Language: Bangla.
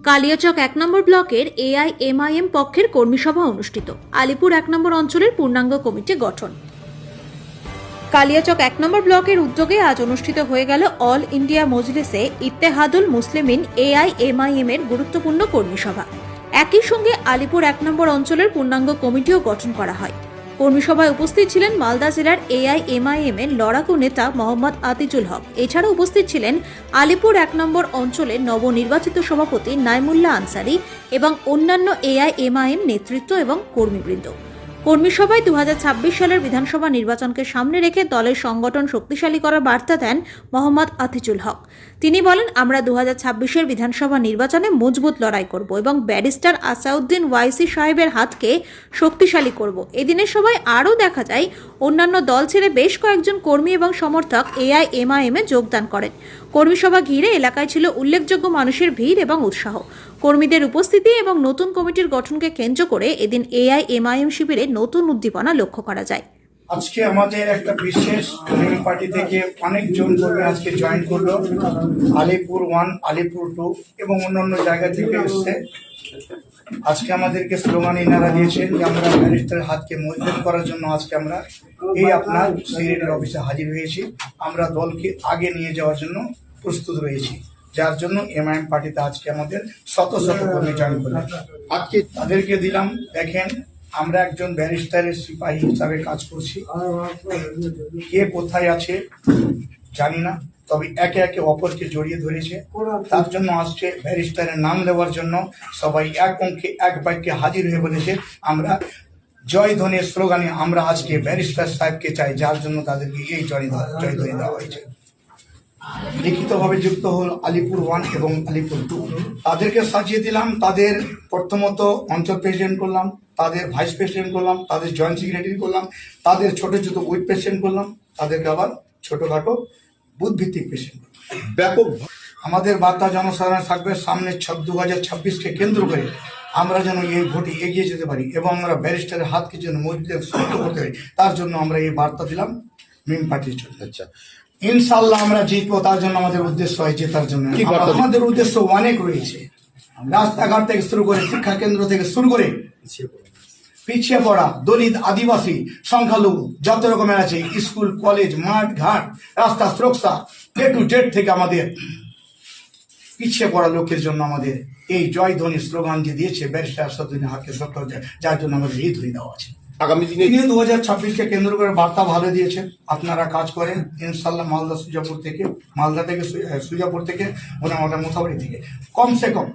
কালিয়াচক ১ নম্বর ব্লকের এআইএমআইএম পক্ষের কর্মী সভা অনুষ্ঠিত। আলিপুর ১ নম্বর অঞ্চলের পূর্ণাঙ্গ কমিটি গঠন। কালিয়াচক ১ নম্বর ব্লকের উদ্যোগে আজ অনুষ্ঠিত হয়ে গেল অল ইন্ডিয়া মজলিসে ইত্তেহাদুল মুসলিমিন এআইএমআইএম এর গুরুত্বপূর্ণ কর্মী সভা। একই সঙ্গে আলিপুর ১ নম্বর অঞ্চলের পূর্ণাঙ্গ কমিটিও গঠন করা হয়। কর্মী সভায় উপস্থিত ছিলেন মালদা জেলার এআইএমআইএম এর লড়াকু নেতা মোহাম্মদ আতিজুল হক। এছাড়াও উপস্থিত ছিলেন আলিপুর ১ নম্বর অঞ্চলের নবনির্বাচিত সভাপতি নাইমুল্লাহ আনসারি এবং অন্যান্য এআইএমআইএম নেতৃত্ব এবং কর্মীবৃন্দ। কর্মী সভায় ২০২৬ সালের বিধানসভা নির্বাচনকে সামনে রেখে দলের সংগঠন শক্তিশালী করার বার্তা দেন মোহাম্মদ আতিজুল হক। তিনি বলেন, আমরা ২০২৬-এর বিধানসভা নির্বাচনে মজবুত লড়াই করব এবং ব্যারিস্টার আসাউদ্দিন ওয়াইসি সাহেবের হাতকে শক্তিশালী করব। এদিনের সভায় আরও দেখা যায় অন্যান্য দল ছেড়ে বেশ কয়েকজন কর্মী এবং সমর্থক এআইএমআইএম এ যোগদান করেন। কর্মী সভা ঘিরে এলাকায় ছিল উল্লেখযোগ্য মানুষের ভিড় এবং উৎসাহ। কর্মীদের উপস্থিতি এবং নতুন কমিটির গঠনকে কেন্দ্র করে এদিন এআইএমআইএম শিবিরে নতুন উদ্দীপনা লক্ষ্য করা যায়। আজকে আমাদের একটা বিশেষ পার্টি থেকে অনেকজন কর্মী আজকে জয়েন করলো। আলিপুর 1, আলিপুর 2 এবং অন্যান্য জায়গা থেকে এসছে। আজকে আমাদেরকে স্লোগান ইনারা দিয়েছেন যে আমরা ব্যারিস্টারের হাতকে মজবুত করার জন্য আজকে আমরা এই আপনার সিআইডির অফিসে হাজির হয়েছি। আমরা দলকে আগে নিয়ে যাওয়ার জন্য প্রস্তুত রয়েছি, যার জন্য এমআইএম পার্টিতে আজকে আমাদের শত শত কর্মী জয়েন করলেন। আজকে তাদেরকে দিলাম, দেখেন আমরা একজন ব্যারিস্টারের সিপাহী হিসাবে কাজ করছি। কে কোথায় আছে জানি না, তবে একে একে অপরকে জড়িয়ে ধরেছে। তার জন্য আজকে ব্যারিস্টারের নাম দেওয়ার জন্য সবাই এক অঙ্কে এক বাক্যে হাজির হয়ে বলেছে আমরা জয় ধ্বনির স্লোগানে আমরা আজকে ব্যারিস্টার সাহেবকে চাই, যার জন্য তাদেরকে এই জয় ধ্বনি দেওয়া হয়েছে। লিখিতভাবে যুক্ত হল আলিপুর 1 এবং আলিপুর 2। তাদেরকে সাজিয়ে দিলাম, তাদের প্রথমত অঞ্চল প্রেসিডেন্ট করলাম, তাদের ভাইস প্রেসিডেন্ট করলাম, তাদের জয়েন্ট সেক্রেটারি করলাম, তাদের ছোট ছোট উইথ প্রেসিডেন্ট করলাম, তাদেরকে আবার ছোটখাটো বুথ ভিত্তিক প্রেসিডেন্ট ব্যাপক। আমাদের বার্তা জনসাধারণ থাকবে, সামনে 2026-কে কেন্দ্র করে আমরা যেন এই ভোটে এগিয়ে যেতে পারি এবং আমরা ব্যারিস্টারের হাতকে যেন মজবুত শক্ত করতে পারি, তার জন্য আমরা এই বার্তা দিলাম মিম পার্টির জন্য। আচ্ছা, ইনশাল্লাহ আমরা জিতবো, তার জন্য আমাদের উদ্দেশ্য হয় জেতার জন্য। আমাদের উদ্দেশ্য অনেক রয়েছে, রাস্তাঘাট থেকে শুরু করে শিক্ষা কেন্দ্র থেকে শুরু করে পিছিয়ে পড়া দলিত আদিবাসী সংখ্যালঘু যত রকমের আছে, স্কুল কলেজ মাঠ ঘাট রাস্তা সুরক্ষা A to Z থেকে আমাদের পিছিয়ে পড়া লোকের জন্য আমাদের এই জয় ধ্বনি স্লোগান যে দিয়েছে ব্যারিস্টার আসাদুদ্দিন হাতকে শক্ত, যার জন্য আমাদের এই ধ্বনি দেওয়া আছে। আগামী দিনে 2026-কে কেন্দ্র করে বার্তা ভালো দিয়েছেন। আপনারা কাজ করেন ইনশাল্লাহ। মালদা থেকে সুজাপুর থেকে মোটামুটি মোথাবাড়ি থেকে কমসে কম